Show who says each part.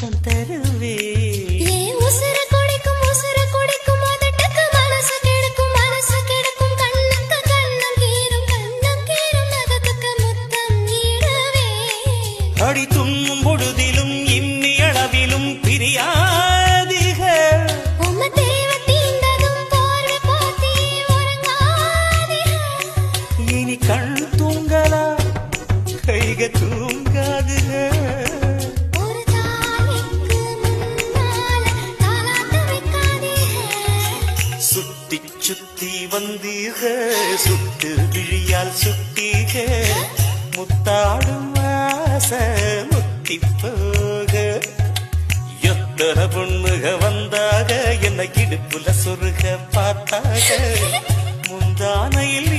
Speaker 1: முத்தம் தருவே அடி துண்ணும் பொழுதிலும் இம்மி அளவிலும் பிரியாதிக இனி கண் தூங்கலா கைக தூங்காதுக சுத்தி சுத்தி வந்தீக சுட்டு விழியால் சுட்டீக முத்தாடும் முத்தி போக எத்தனை பொண்ணுக வந்தாக என்னை இடுப்புல சொருக பார்த்தாக முந்தானையில்